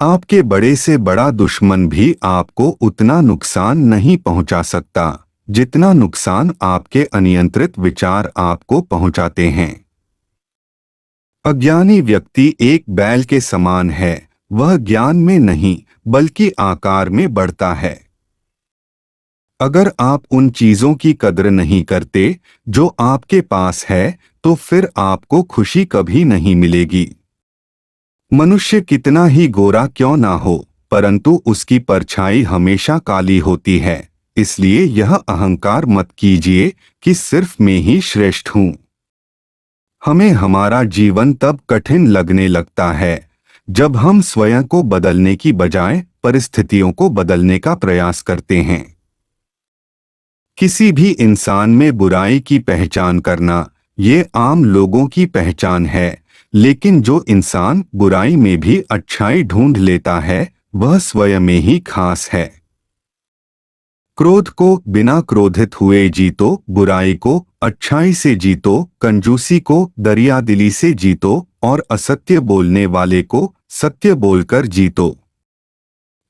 आपके बड़े से बड़ा दुश्मन भी आपको उतना नुकसान नहीं पहुंचा सकता जितना नुकसान आपके अनियंत्रित विचार आपको पहुंचाते हैं। अज्ञानी व्यक्ति एक बैल के समान है, वह ज्ञान में नहीं बल्कि आकार में बढ़ता है। अगर आप उन चीजों की कद्र नहीं करते जो आपके पास है तो फिर आपको खुशी कभी नहीं मिलेगी। मनुष्य कितना ही गोरा क्यों ना हो, परंतु उसकी परछाई हमेशा काली होती है। इसलिए यह अहंकार मत कीजिए कि सिर्फ मैं ही श्रेष्ठ हूं। हमें हमारा जीवन तब कठिन लगने लगता है जब हम स्वयं को बदलने की बजाय परिस्थितियों को बदलने का प्रयास करते हैं। किसी भी इंसान में बुराई की पहचान करना ये आम लोगों की पहचान है, लेकिन जो इंसान बुराई में भी अच्छाई ढूंढ लेता है वह स्वयं में ही खास है। क्रोध को बिना क्रोधित हुए जीतो, बुराई को अच्छाई से जीतो, कंजूसी को दरियादिली से जीतो और असत्य बोलने वाले को सत्य बोलकर जीतो।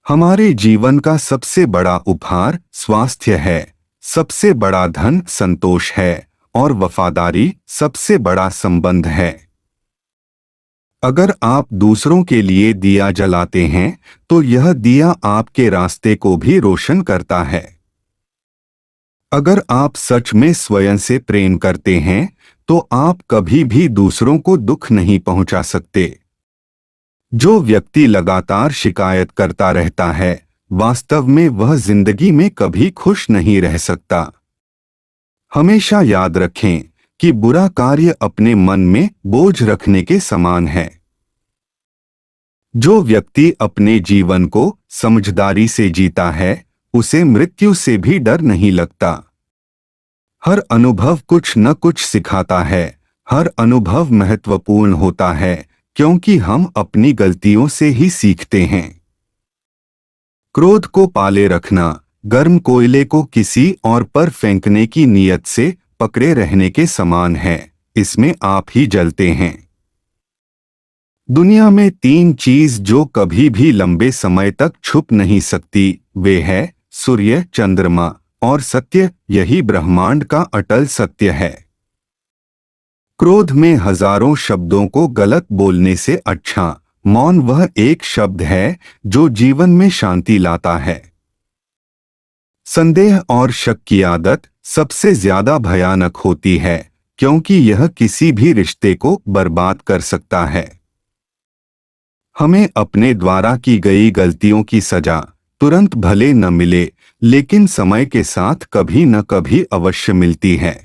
हमारे जीवन का सबसे बड़ा उपहार स्वास्थ्य है, सबसे बड़ा धन संतोष है और वफादारी सबसे बड़ा संबंध है। अगर आप दूसरों के लिए दिया जलाते हैं तो यह दिया आपके रास्ते को भी रोशन करता है। अगर आप सच में स्वयं से प्रेम करते हैं तो आप कभी भी दूसरों को दुख नहीं पहुंचा सकते। जो व्यक्ति लगातार शिकायत करता रहता है वास्तव में वह जिंदगी में कभी खुश नहीं रह सकता। हमेशा याद रखें कि बुरा कार्य अपने मन में बोझ रखने के समान है। जो व्यक्ति अपने जीवन को समझदारी से जीता है उसे मृत्यु से भी डर नहीं लगता। हर अनुभव कुछ न कुछ सिखाता है, हर अनुभव महत्वपूर्ण होता है क्योंकि हम अपनी गलतियों से ही सीखते हैं। क्रोध को पाले रखना गर्म कोयले को किसी और पर फेंकने की नीयत से पकड़े रहने के समान है, इसमें आप ही जलते हैं। दुनिया में 3 चीज जो कभी भी लंबे समय तक छुप नहीं सकती वे है सूर्य, चंद्रमा और सत्य। यही ब्रह्मांड का अटल सत्य है। क्रोध में हजारों शब्दों को गलत बोलने से अच्छा मौन वह एक शब्द है जो जीवन में शांति लाता है। संदेह और शक की आदत सबसे ज्यादा भयानक होती है क्योंकि यह किसी भी रिश्ते को बर्बाद कर सकता है। हमें अपने द्वारा की गई गलतियों की सजा तुरंत भले न मिले लेकिन समय के साथ कभी न कभी अवश्य मिलती है।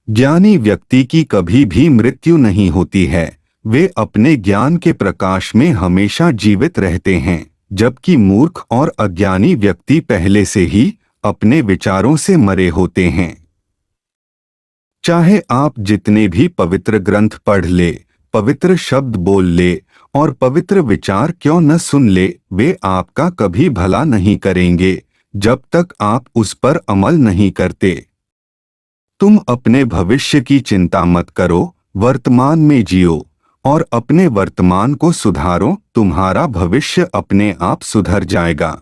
ज्ञानी व्यक्ति की कभी भी मृत्यु नहीं होती है, वे अपने ज्ञान के प्रकाश में हमेशा जीवित रहते हैं, जबकि मूर्ख और अज्ञानी व्यक्ति पहले से ही अपने विचारों से मरे होते हैं। चाहे आप जितने भी पवित्र ग्रंथ पढ़ ले, पवित्र शब्द बोल ले और पवित्र विचार क्यों न सुन ले, वे आपका कभी भला नहीं करेंगे जब तक आप उस पर अमल नहीं करते। तुम अपने भविष्य की चिंता मत करो, वर्तमान में जियो और अपने वर्तमान को सुधारो, तुम्हारा भविष्य अपने आप सुधर जाएगा।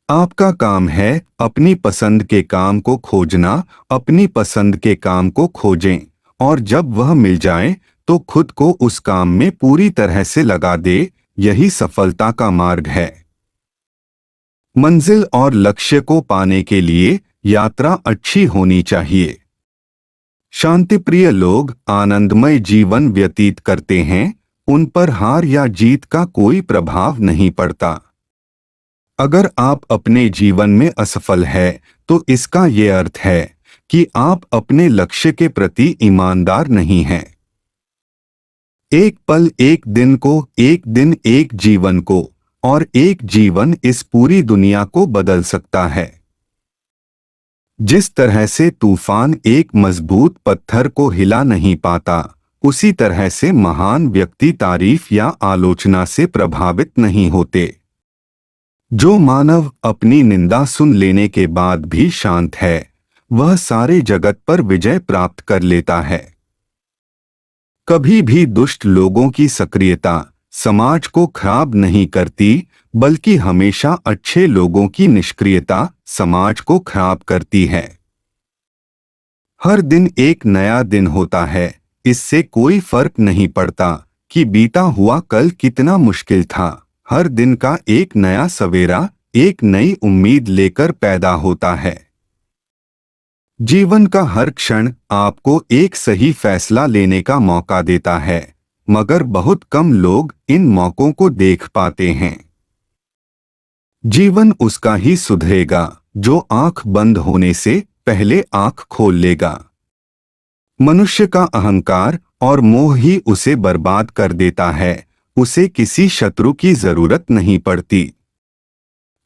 आपका काम है अपनी पसंद के काम को खोजना, अपनी पसंद के काम को खोजें और जब वह मिल जाए तो खुद को उस काम में पूरी तरह से लगा दे, यही सफलता का मार्ग है। मंजिल और लक्ष्य को पाने के लिए यात्रा अच्छी होनी चाहिए। शांतिप्रिय लोग आनंदमय जीवन व्यतीत करते हैं, उन पर हार या जीत का कोई प्रभाव नहीं पड़ता। अगर आप अपने जीवन में असफल है तो इसका ये अर्थ है कि आप अपने लक्ष्य के प्रति ईमानदार नहीं हैं। एक पल एक दिन को, एक दिन एक जीवन को और एक जीवन इस पूरी दुनिया को बदल सकता है। जिस तरह से तूफान एक मजबूत पत्थर को हिला नहीं पाता, उसी तरह से महान व्यक्ति तारीफ या आलोचना से प्रभावित नहीं होते। जो मानव अपनी निंदा सुन लेने के बाद भी शांत है, वह सारे जगत पर विजय प्राप्त कर लेता है। कभी भी दुष्ट लोगों की सक्रियता समाज को खराब नहीं करती, बल्कि हमेशा अच्छे लोगों की निष्क्रियता समाज को खराब करती है। हर दिन एक नया दिन होता है, इससे कोई फर्क नहीं पड़ता कि बीता हुआ कल कितना मुश्किल था। हर दिन का एक नया सवेरा एक नई उम्मीद लेकर पैदा होता है। जीवन का हर क्षण आपको एक सही फैसला लेने का मौका देता है, मगर बहुत कम लोग इन मौकों को देख पाते हैं। जीवन उसका ही सुधरेगा जो आंख बंद होने से पहले आंख खोल लेगा। मनुष्य का अहंकार और मोह ही उसे बर्बाद कर देता है। उसे किसी शत्रु की जरूरत नहीं पड़ती।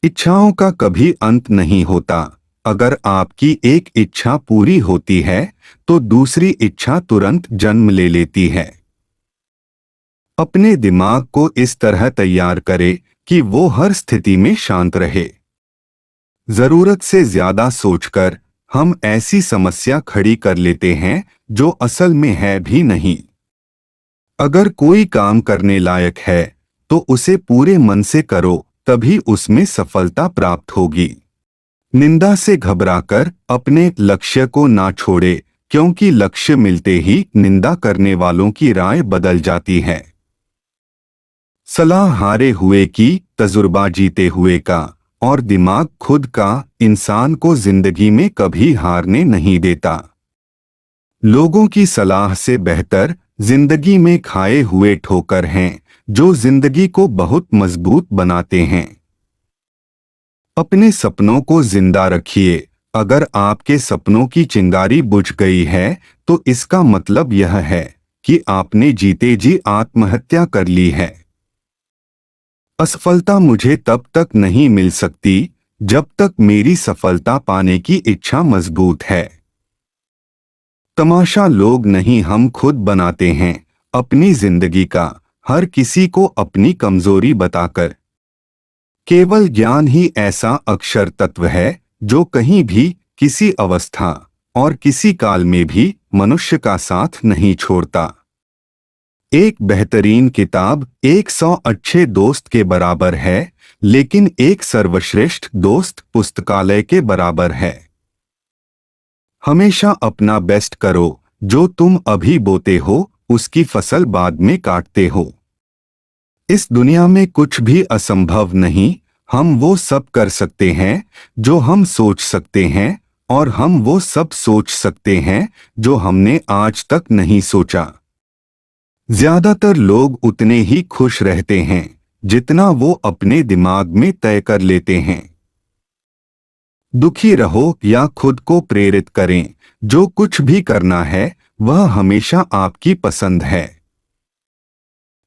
इच्छाओं का कभी अंत नहीं होता। अगर आपकी एक इच्छा पूरी होती है तो दूसरी इच्छा तुरंत जन्म ले लेती है। अपने दिमाग को इस तरह तैयार करें कि वो हर स्थिति में शांत रहे। जरूरत से ज्यादा सोचकर हम ऐसी समस्या खड़ी कर लेते हैं जो असल में है भी नहीं। अगर कोई काम करने लायक है तो उसे पूरे मन से करो, तभी उसमें सफलता प्राप्त होगी। निंदा से घबराकर अपने लक्ष्य को ना छोड़े, क्योंकि लक्ष्य मिलते ही निंदा करने वालों की राय बदल जाती है। सलाह हारे हुए की, तजुर्बा जीते हुए का, और दिमाग खुद का इंसान को जिंदगी में कभी हारने नहीं देता। लोगों की सलाह से बेहतर जिंदगी में खाए हुए ठोकर हैं, जो जिंदगी को बहुत मजबूत बनाते हैं। अपने सपनों को जिंदा रखिए। अगर आपके सपनों की चिंगारी बुझ गई है तो इसका मतलब यह है कि आपने जीते जी आत्महत्या कर ली है। असफलता मुझे तब तक नहीं मिल सकती जब तक मेरी सफलता पाने की इच्छा मजबूत है। तमाशा लोग नहीं, हम खुद बनाते हैं अपनी जिंदगी का, हर किसी को अपनी कमजोरी बताकर। केवल ज्ञान ही ऐसा अक्षर तत्व है जो कहीं भी, किसी अवस्था और किसी काल में भी मनुष्य का साथ नहीं छोड़ता। एक बेहतरीन किताब 100 अच्छे दोस्त के बराबर है, लेकिन एक सर्वश्रेष्ठ दोस्त पुस्तकालय के बराबर है। हमेशा अपना बेस्ट करो। जो तुम अभी बोते हो उसकी फसल बाद में काटते हो। इस दुनिया में कुछ भी असंभव नहीं। हम वो सब कर सकते हैं जो हम सोच सकते हैं, और हम वो सब सोच सकते हैं जो हमने आज तक नहीं सोचा। ज्यादातर लोग उतने ही खुश रहते हैं जितना वो अपने दिमाग में तय कर लेते हैं। दुखी रहो या खुद को प्रेरित करें, जो कुछ भी करना है वह हमेशा आपकी पसंद है।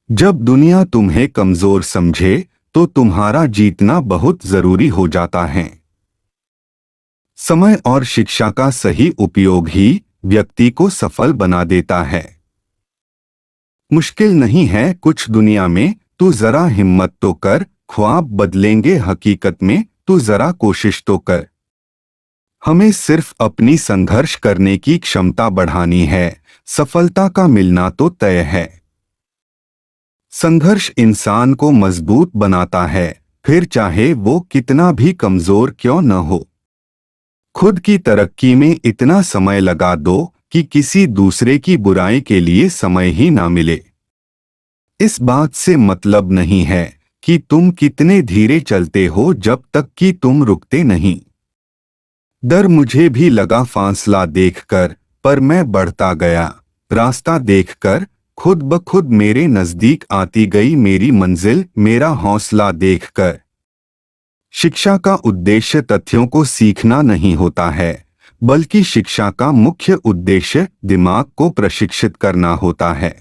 जब दुनिया तुम्हें कमजोर समझे तो तुम्हारा जीतना बहुत जरूरी हो जाता है। समय और शिक्षा का सही उपयोग ही व्यक्ति को सफल बना देता है। मुश्किल नहीं है कुछ दुनिया में, तू जरा हिम्मत तो कर। ख्वाब बदलेंगे हकीकत में, तू जरा कोशिश तो कर। हमें सिर्फ अपनी संघर्ष करने की क्षमता बढ़ानी है, सफलता का मिलना तो तय है। संघर्ष इंसान को मजबूत बनाता है, फिर चाहे वो कितना भी कमजोर क्यों न हो। खुद की तरक्की में इतना समय लगा दो कि किसी दूसरे की बुराई के लिए समय ही ना मिले। इस बात से मतलब नहीं है कि तुम कितने धीरे चलते हो जब तक कि तुम रुकते नहीं। डर मुझे भी लगा फासला देखकर, पर मैं बढ़ता गया। रास्ता देखकर खुद ब खुद मेरे नजदीक आती गई मेरी मंजिल, मेरा हौसला देखकर। शिक्षा का उद्देश्य तथ्यों को सीखना नहीं होता है, बल्कि शिक्षा का मुख्य उद्देश्य दिमाग को प्रशिक्षित करना होता है।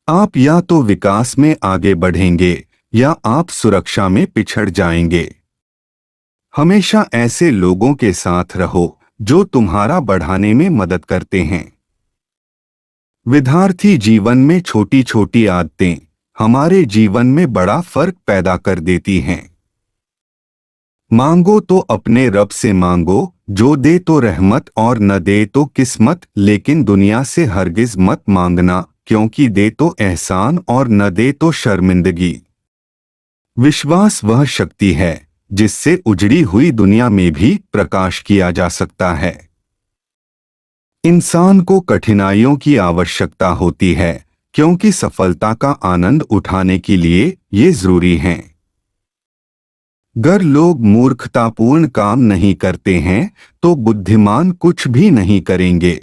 आप या तो विकास में आगे बढ़ेंगे या आप सुरक्षा में पिछड़ जाएंगे। हमेशा ऐसे लोगों के साथ रहो जो तुम्हारा बढ़ाने में मदद करते हैं। विद्यार्थी जीवन में छोटी छोटी आदतें हमारे जीवन में बड़ा फर्क पैदा कर देती हैं। मांगो तो अपने रब से मांगो, जो दे तो रहमत और न दे तो किस्मत, लेकिन दुनिया से हरगिज मत मांगना, क्योंकि दे तो एहसान और न दे तो शर्मिंदगी। विश्वास वह शक्ति है जिससे उजड़ी हुई दुनिया में भी प्रकाश किया जा सकता है। इंसान को कठिनाइयों की आवश्यकता होती है क्योंकि सफलता का आनंद उठाने के लिए ये जरूरी है। अगर लोग मूर्खतापूर्ण काम नहीं करते हैं तो बुद्धिमान कुछ भी नहीं करेंगे।